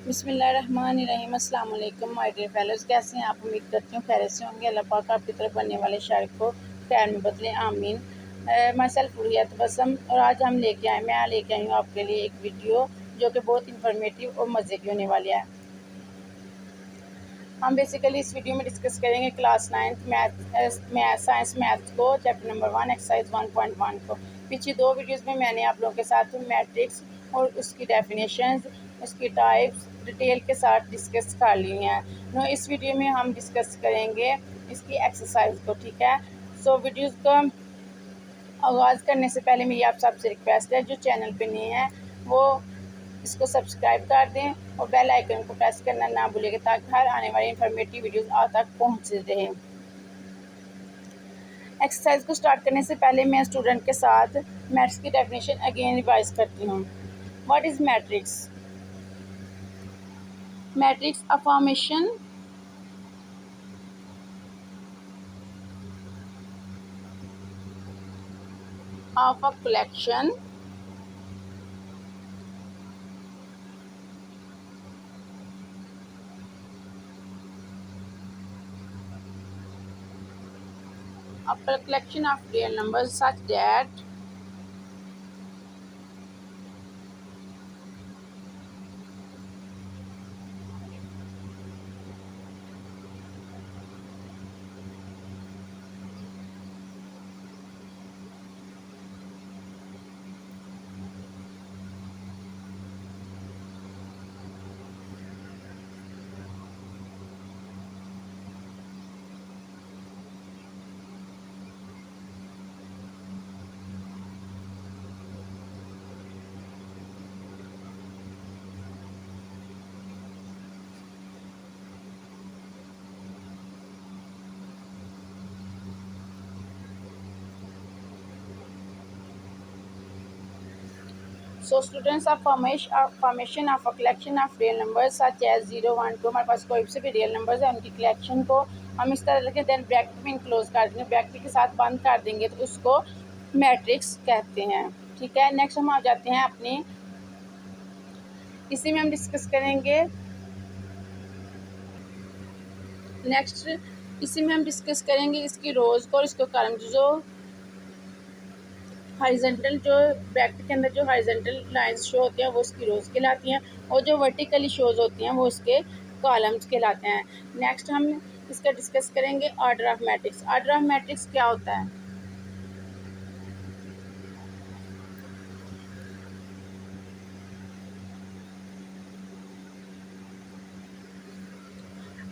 बिस्मिल्लाहिर्रहमानिर्रहीम। अस्सलाम वालेकुम माय डियर फेलोज़, कैसे हैं आप? उम्मीद करती हूँ खैरियत से होंगे। अल्लाह पाक आपकी तरफ बनने वाले शर को खैर में बदले, आमीन। माई सेल्फ हुर्रियत बसम, और आज मैं लेके आई हूँ आपके लिए एक वीडियो जो कि बहुत इंफॉर्मेटिव और मज़े की होने वाली है। हम बेसिकली इस वीडियो में डिस्कस करेंगे क्लास 9th साइंस मैथ को, चैप्टर नंबर 1 एक्सरसाइज 1.1 को। पिछली दो वीडियोस में मैंने आप लोगों के साथ मैट्रिक्स और उसकी डेफिनेशंस, उसकी टाइप्स डिटेल के साथ डिस्कस कर ली हैं। नो, इस वीडियो में हम डिस्कस करेंगे इसकी एक्सरसाइज को, ठीक है। सो वीडियोस को आगाज़ करने से पहले मेरी आप सबसे रिक्वेस्ट है, जो चैनल पे नहीं है वो इसको सब्सक्राइब कर दें और बेल आइकन को प्रेस करना ना भूलिएगा, ताकि हर आने वाली इंफॉर्मेटिव वीडियोस आप तक पहुंच रहे। एक्सरसाइज को स्टार्ट करने से पहले मैं स्टूडेंट के साथ मैथ्स की डेफिनेशन अगेन रिवाइज करती हूँ। What is matrix? Matrix a formation of a collection of real numbers such that so students, formation of a collection of real numbers such as 0, 1, 2। हमारे पास कोई से भी रियल नंबर्स है, उनकी collection को हम इस तरह रखें, देन ब्रैकेट में इनक्लोज कर देंगे, ब्रैकेट के साथ बंद कर देंगे, तो उसको मैट्रिक्स कहते हैं, ठीक है। नेक्स्ट हम आ जाते हैं अपनी, इसी में हम डिस्कस करेंगे इसकी रोज को और इसको कॉलम, जो हॉरिजॉन्टल, जो ब्रैकेट के अंदर जो हॉरिजॉन्टल लाइंस शो होती हैं वो उसकी रोज कहलाती हैं, और जो वर्टिकली शोज होती हैं वो उसके कॉलम्स कहलाते हैं। नेक्स्ट हम इसका डिस्कस करेंगे order of matrix. Order of matrix क्या होता है?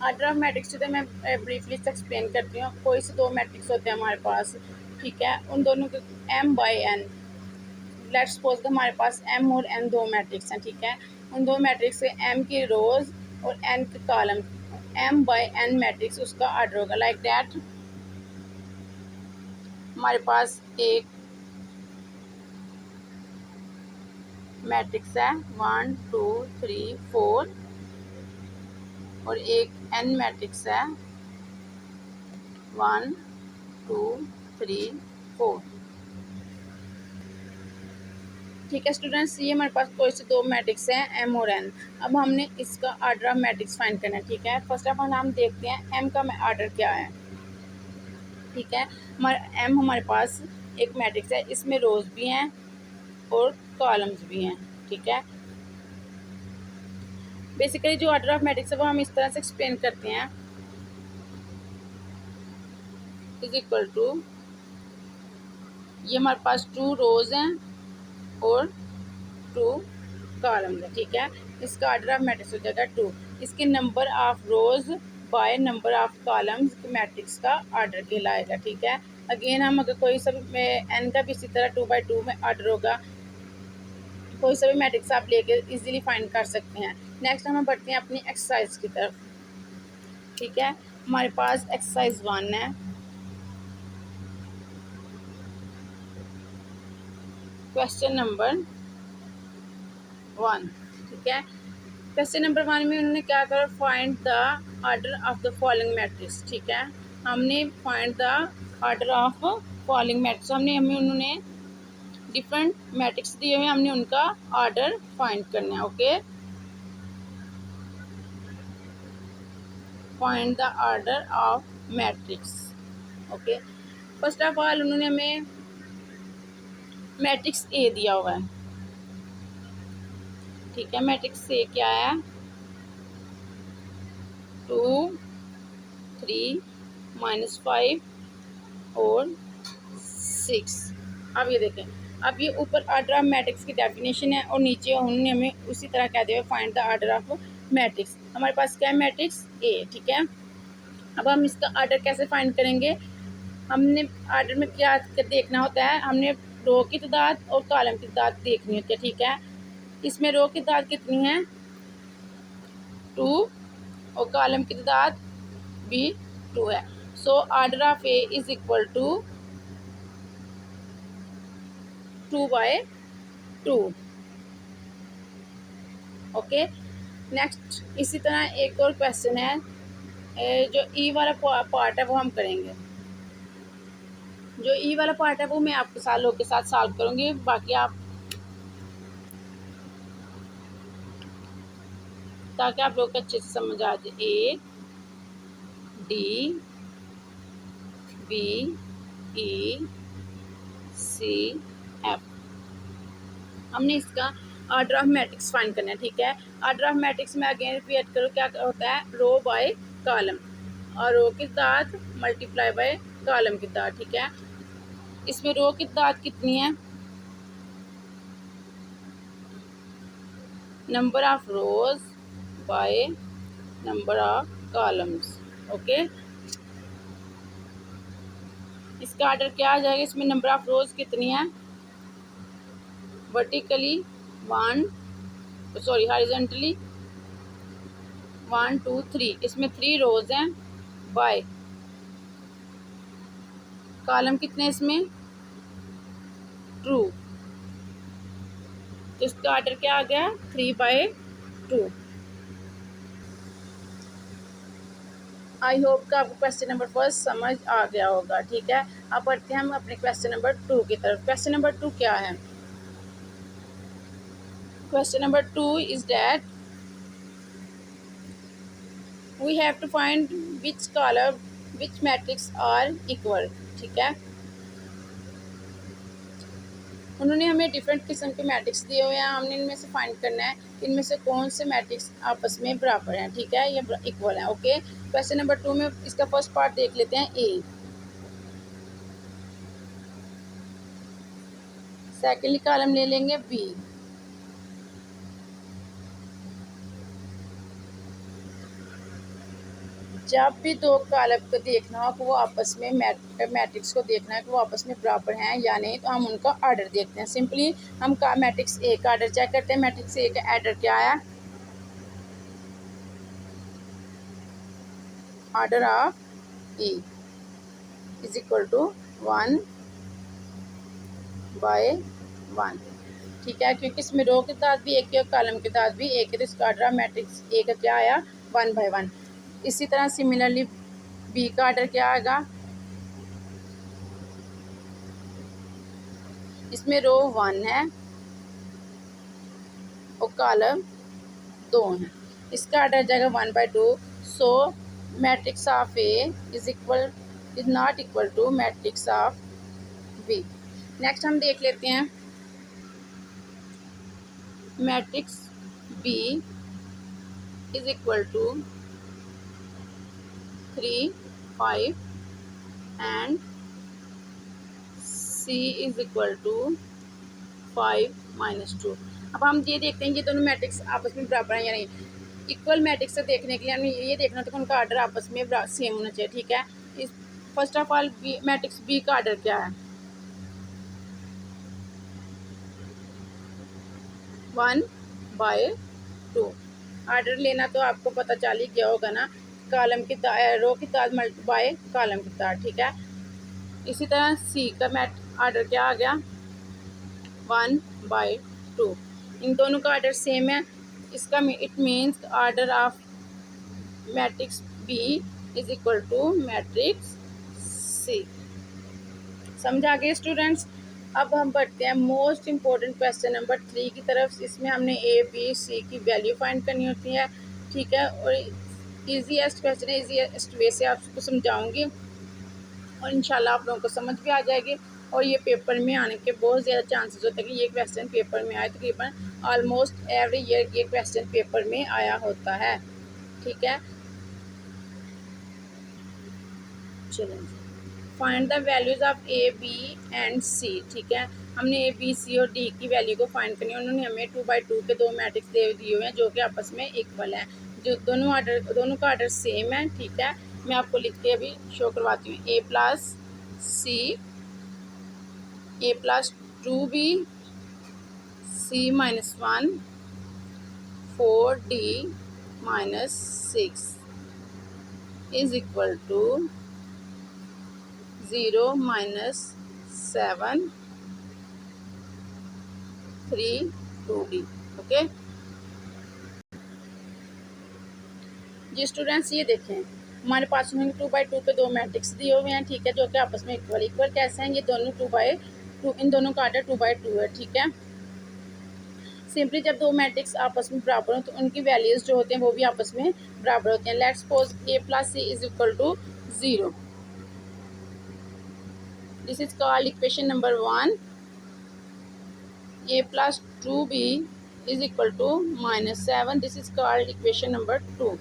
ऑर्डर ऑफ मैट्रिक्स तो मैं ब्रीफली से एक्सप्लेन करती हूँ। कोई से दो मैट्रिक्स होते हैं हमारे पास, ठीक है, उन दोनों के m by n, let's suppose कि हमारे पास m और n दो मैट्रिक्स हैं, ठीक है। उन दो मैट्रिक्स से m की रोज और n के column, m by n matrix उसका ऑर्डर होगा। लाइक दैट हमारे पास एक मैट्रिक्स है 1, 2, 3, 4, और एक n मैट्रिक्स है 1, 2, 3, 4, ठीक है स्टूडेंट्स। ये हमारे पास कोई से दो मैट्रिक्स हैं m और n। अब हमने इसका ऑर्डर ऑफ मैट्रिक्स फाइंड करना है, ठीक है। फर्स्ट ऑफ ऑल हम देखते हैं m का ऑर्डर क्या है, ठीक है। हमारा m हमारे पास एक मैट्रिक्स है, इसमें रोज भी हैं और कॉलम्स भी हैं, ठीक है। बेसिकली जो ऑर्डर ऑफ मैट्रिक्स है वो हम इस तरह से एक्सप्लेन करते हैं, इज इक्वल टू, ये हमारे पास 2 रोज हैं और 2 कॉलम्स है, ठीक है। इसका ऑर्डर ऑफ मैट्रिक्स हो जाएगा 2। इसके number of rose by number of columns matrix का ऑर्डर कहलाएगा, ठीक है। अगेन हम अगर कोई सा भी n का भी इसी तरह 2/2 में ऑर्डर होगा, कोई सा भी मैट्रिक्स आप लेके इजीली फाइंड कर सकते हैं। नेक्स्ट हम बढ़ते हैं अपनी एक्सरसाइज की तरफ, ठीक है। हमारे पास एक्सरसाइज 1 है, क्वेश्चन नंबर 1, ठीक है। क्वेश्चन नंबर 1 में उन्होंने क्या करा, find the order of the following matrix, ठीक है। हमने find the order of following matrix, हमें उन्होंने डिफरेंट मैट्रिक्स दिए हुए, हमने उनका ऑर्डर फाइंड करना है, okay. Find the order of matrix. Okay, first of all उन्होंने हमें मैट्रिक्स ए दिया हुआ है, ठीक है। मैट्रिक्स ए क्या है, 2 3 -5 और 6। अब ये देखें, अब ये ऊपर ऑर्डर ऑफ मैट्रिक्स की डेफिनेशन है और नीचे उन्होंने हमें उसी तरह कह दिया find the order of matrix. हमारे पास क्या है, मैट्रिक्स ए, ठीक है। अब हम इसका ऑर्डर कैसे फाइंड करेंगे, हमने ऑर्डर में क्या देखना होता है, हमने रो की तादाद और कॉलम की तादाद देखनी होती है, ठीक है। इसमें रो की तादाद कितनी है, 2 और कॉलम की तादाद भी 2 है। So order of A is equal to 2/2। Okay, next इसी तरह एक और क्वेश्चन है, जो ई वाला पार्ट है वो हम करेंगे। जो ई वाला पार्ट है वो मैं आपके साथ लोग के साथ सॉल्व करूँगी, बाकी आप ताकि आप लोग को अच्छे से समझ आ जाए। A D B E C F, हमने इसका ऑर्डर ऑफ मैट्रिक्स फाइंड करना है, ठीक है। ऑर्डर ऑफ मैट्रिक्स में अगेन रिपीट करो, क्या होता है, रो बाय कॉलम, और रो की तादाद मल्टीप्लाई बाय कॉलम की तादाद, ठीक है। इसमें रो की तादाद कितनी है, number of rose by number of columns. Okay, इसका ऑर्डर क्या आ जाएगा, इसमें नंबर ऑफ रोज कितनी है, वर्टिकली 1, सॉरी हॉरिजॉन्टली 1 2 3, इसमें 3 रोज हैं, बाय कॉलम कितने इसमें 2, तो इसका ऑर्डर क्या आ गया, 3/2। आई होप का आपको क्वेश्चन नंबर फर्स्ट समझ आ गया होगा, ठीक है। अब बढ़ते हैं हम अपने क्वेश्चन नंबर 2 की तरफ। क्वेश्चन नंबर 2 क्या है, question number 2 is that we have to find which column which matrix are equal, ठीक है। उन्होंने हमें डिफरेंट किस्म के मैट्रिक्स दिए हुए हैं, हमने इनमें से फाइंड करना है कि इनमें से कौन से मैट्रिक्स आपस में बराबर हैं, ठीक है, ये इक्वल हैं। ओके, क्वेश्चन नंबर 2 में इसका फर्स्ट पार्ट देख लेते हैं, ए। सेकेंडली कॉलम ले लेंगे बी, जब भी दो कॉलम को देखना हो कि वो आपस में मैट्रिक्स को देखना है कि वो आपस में बराबर हैं या नहीं, तो हम उनका ऑर्डर देखते हैं। सिंपली हम मैट्रिक्स ए का ऑर्डर चेक करते हैं। मैट्रिक्स ए का ऑर्डर क्या है, order of E is equal to 1/1, ठीक है, क्योंकि इसमें रो की तादाद भी एक है और कॉलम की तादाद भी एक है, तो इसका ऑर्डर ऑफ मैट्रिक्स ए का क्या आया, 1/1। इसी तरह सिमिलरली बी का ऑर्डर क्या आएगा, इसमें रो 1 है और कॉलम 2 है, इसका ऑर्डर जाएगा 1/2। So matrix of A is not equal to matrix of B. Next हम देख लेते हैं matrix B is equal to 3 5 and C is equal to 5 - 2। अब हम ये देखते हैं ये दोनों मैट्रिक्स आपस में बराबर हैं या नहीं। इक्वल मैट्रिक्स से देखने के लिए हमें ये देखना होता है कि उनका ऑर्डर आपस में सेम होना चाहिए, ठीक है। इस first of all matrix B का ऑर्डर क्या है, 1/2। ऑर्डर लेना तो आपको पता चल ही गया होगा ना, कॉलम की रो की तादाद मल्टीप्लाई कॉलम की तादाद, ठीक है। इसी तरह सी का ऑर्डर क्या आ गया, 1/2। इन दोनों का ऑर्डर सेम है, इसका it means order of matrix B is equal to matrix C. समझ आ गए स्टूडेंट्स। अब हम बढ़ते हैं मोस्ट इम्पोर्टेंट क्वेश्चन नंबर 3 की तरफ। इसमें हमने ए बी सी की वैल्यू फाइंड करनी होती है, ठीक है, और ईजीएस्ट क्वेश्चन है, ईजीएस्ट वे से आपको समझाऊंगी और इंशाल्लाह आप लोगों को समझ भी आ जाएगी। और ये पेपर में आने के बहुत ज़्यादा चांसेस होते हैं कि ये क्वेश्चन पेपर में आए। तकरीबन ऑलमोस्ट एवरी ईयर ये क्वेश्चन पेपर में आया होता है। ठीक है, चलें, find the values of A B and C. ठीक है, हमने ए बी सी और डी की वैल्यू को फाइंड करनी है। उन्होंने हमें 2 बाई 2 के दो मैट्रिक्स दे दिए हुए हैं जो कि आपस में इक्वल हैं, जो दोनों का आर्डर सेम है। ठीक है, मैं आपको लिख के अभी शो करवाती हूँ। A plus C, A plus 2b, C minus 1, 4d minus 6 is equal to 0 minus 7, 3, 2d। Okay जी स्टूडेंट्स, ये देखें हमारे पास में 2 बाई 2 के दो मैट्रिक्स दिए हुए हैं। ठीक है, जो कि आपस में इक्वल कैसे हैं, ये दोनों 2 बाई 2, इन दोनों का आर्डर 2 बाई 2 है। ठीक है, सिंपली जब दो मैट्रिक्स आपस में बराबर हो तो उनकी वैल्यूज जो होते हैं वो भी आपस में बराबर होते हैं। Let's suppose A plus C is equal to 0। This is called equation number 1। A plus 2b is equal to -7. This is called equation number 2.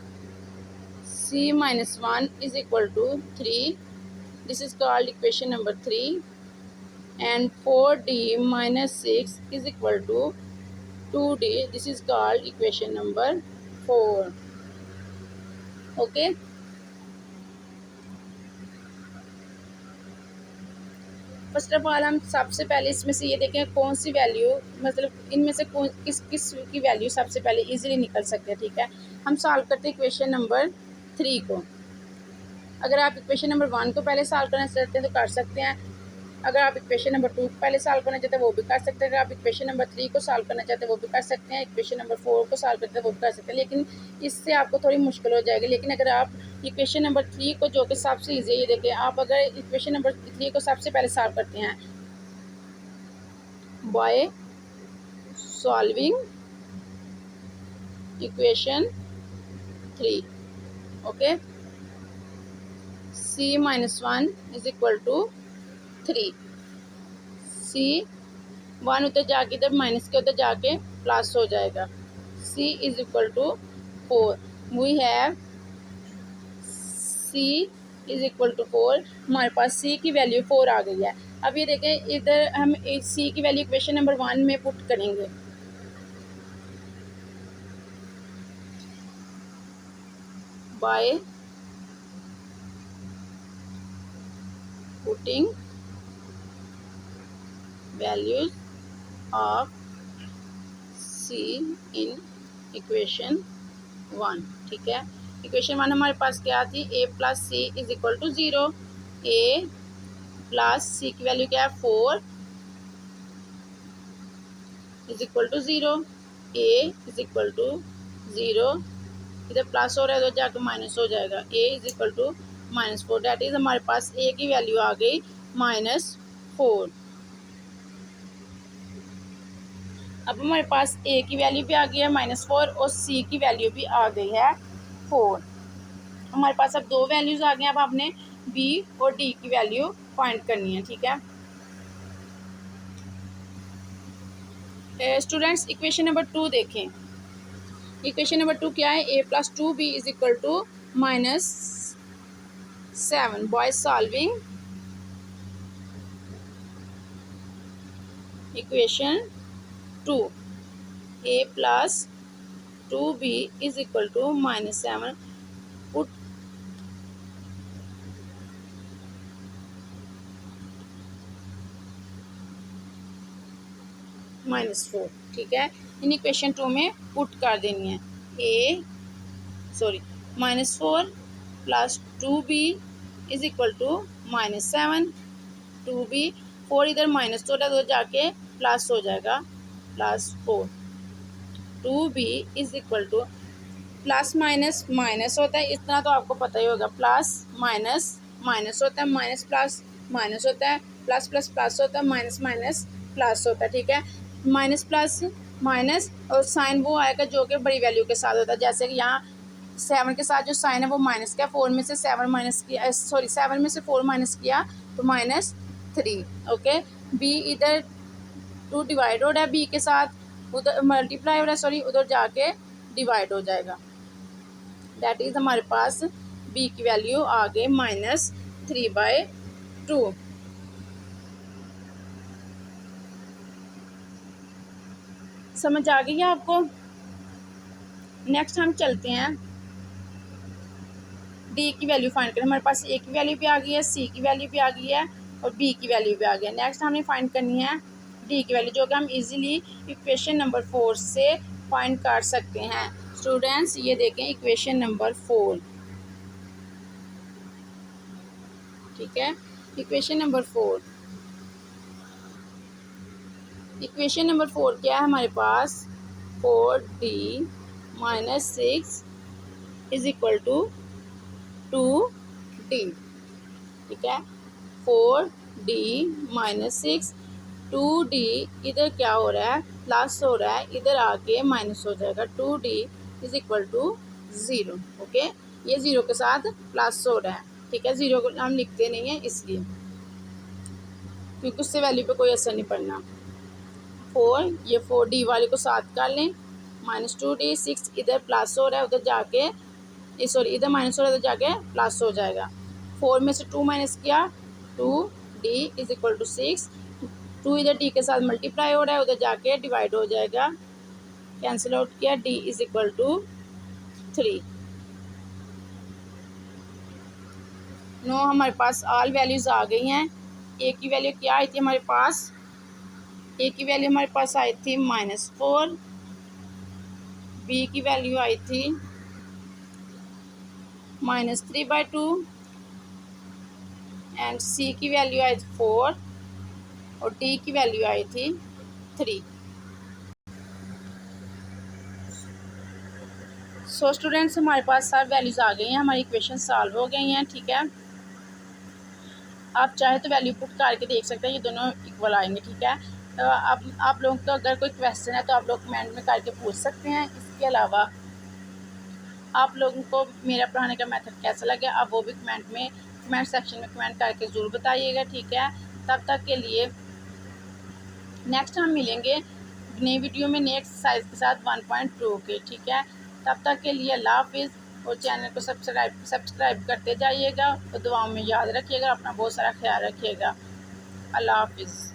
C minus 1 is equal to 3. This is called equation number 3. And 4d minus 6 is equal to 2d. This is called equation number 4. Okay. First of all हम सबसे पहले इसमें से ये देखें कौन सी value, मतलब इनमें से किस किस की वैल्यू सबसे पहले इजीली निकल सकते हैं। ठीक है, हम सॉल्व करते हैं इक्वेशन नंबर 3 को। अगर आप इक्वेशन नंबर 1 को पहले सॉल्व करना चाहते हैं तो कर सकते हैं। अगर आप इक्वेशन नंबर 2 को पहले सॉल्व करना चाहते हैं वो भी कर सकते हैं। अगर आप इक्वेशन नंबर 3 को सॉल्व करना चाहते हैं वो भी कर सकते हैं। इक्वेशन नंबर 4 को सॉल्व करते हैं वो भी कर सकते हैं, लेकिन इससे आपको थोड़ी मुश्किल हो जाएगी। लेकिन अगर आप इक्वेशन नंबर 3 को, जो कि सबसे ईजी है, ये देखिए, आप अगर इक्वेशन नंबर 3 को सबसे पहले सॉल्व करते हैं by solving equation 3, okay, c minus 1 is equal to 3, c 1 उधर जाके इधर माइनस के उधर जाके प्लस हो जाएगा। c is equal to 4। We have c is equal to 4। हमारे पास c की वैल्यू 4 आ गई है। अब ये देखें, इधर हम c की वैल्यू इक्वेशन नंबर 1 में पुट करेंगे। By putting values of c in equation 1। ठीक है, इक्वेशन 1 हमारे पास क्या थी, a plus C is equal to 0। a plus C की वैल्यू क्या है, 4 is equal to 0। a is equal to 0, इधर प्लस हो रहा है तो जाकर माइनस हो जाएगा। a is equal to -4, that is हमारे पास a की वैल्यू आ गई -4। अब हमारे पास a की वैल्यू भी आ गई है -4 और c की वैल्यू भी आ गई है 4। हमारे पास अब दो वैल्यूज आ गए। अब आपने b और d की वैल्यू फाइंड करनी है। ठीक है स्टूडेंट्स, इक्वेशन नंबर 2 देखें। इक्वेशन नंबर 2 क्या है, a plus 2b is equal to -7 by solving equation 2। a plus 2b is equal to -7 put -4। ठीक है, इन इक्वेशन 2 में पुट कर देनी है। -4 plus 2b is equal to -7, 2b 4 इधर माइनस हो रहा है तो जाके प्लस हो जाएगा +4। 2b is equal two plus minus minus होता है, इतना तो आपको पता ही होगा। प्लस माइनस माइनस होता है, माइनस प्लस माइनस होता है, प्लस प्लस प्लस होता है, माइनस माइनस प्लस होता है। ठीक है, माइनस प्लस माइनस और साइन वो आएगा जो कि बड़ी वैल्यू के साथ होता है। जैसे कि यहाँ 7 के साथ जो साइन है वो माइनस का, 4 में से 7 माइनस किया, सॉरी 7 में से 4 माइनस किया तो -3। ओके, बी इधर 2 डिवाइड हो रहा है बी के साथ, उधर मल्टीप्लाई हो रहा है, सॉरी उधर जाके डिवाइड हो जाएगा। दैट इज़ हमारे पास बी की वैल्यू आ गई -3/2। समझ आ गई है आपको? नेक्स्ट हम चलते हैं डी की वैल्यू फाइंड करें। हमारे पास ए की वैल्यू भी आ गई है, सी की वैल्यू भी आ गई है और बी की वैल्यू भी आ गई है। नेक्स्ट हमने फाइंड करनी है डी की वैल्यू, जो कि हम इजीली इक्वेशन नंबर 4 से फाइंड कर सकते हैं। स्टूडेंट्स ये देखें इक्वेशन नंबर 4, ठीक है। इक्वेशन नंबर 4, इक्वेशन नंबर 4 क्या है हमारे पास, 4D - 6 is equal to 2D, ठीक है। 4D - 6, 2D इधर क्या हो रहा है, प्लस हो रहा है, इधर आके माइनस हो जाएगा। 2D is equal to 0। Okay, ये 0 के साथ प्लस हो रहा है, ठीक है। 0 को हम लिखते नहीं है इसलिए, क्योंकि उससे वैल्यू पे कोई असर नहीं पड़ना। 4, ये 4D वाले को साथ कर लें, -2D, 6 इधर प्लस हो रहा है, उधर जाके सॉरी इधर माइनस हो रहा है, उधर जाके प्लस हो जाएगा। 4 में से 2 माइनस किया, 2D इज इक्वल टू 6, 2 इधर D के साथ मल्टीप्लाई हो रहा है, उधर जाके डिवाइड हो जाएगा, कैंसिल आउट किया, D is equal to 3। No, हमारे पास ऑल वैल्यूज़ आ गई हैं। ए की वैल्यू क्या आई थी हमारे पास, ए की वैल्यू हमारे पास आई थी -4, बी की वैल्यू आई थी -3/2 एंड सी की वैल्यू आई थी 4 और डी की वैल्यू आई थी 3। सो स्टूडेंट्स हमारे पास सब वैल्यूज़ आ गई हैं, हमारी इक्वेशन सॉल्व हो गई हैं, ठीक है। आप चाहे तो वैल्यू पुट करके देख सकते हैं, ये दोनों इक्वल आएंगे, ठीक है। तो आप लोगों को अगर कोई क्वेश्चन है तो आप लोग कमेंट में करके पूछ सकते हैं। इसके अलावा आप लोगों को मेरा पढ़ाने का मेथड कैसा लगे आप वो भी कमेंट सेक्शन में कमेंट करके ज़रूर बताइएगा, ठीक है। तब तक के लिए नेक्स्ट हम मिलेंगे नई वीडियो में नई एक्सरसाइज के साथ 1.2 के, ठीक है। तब तक के लिए अल्लाह हाफिज़, और चैनल को सब्सक्राइब करते जाइएगा और दुआओं में याद रखिएगा, अपना बहुत सारा ख्याल रखिएगा। अल्लाह हाफिज़।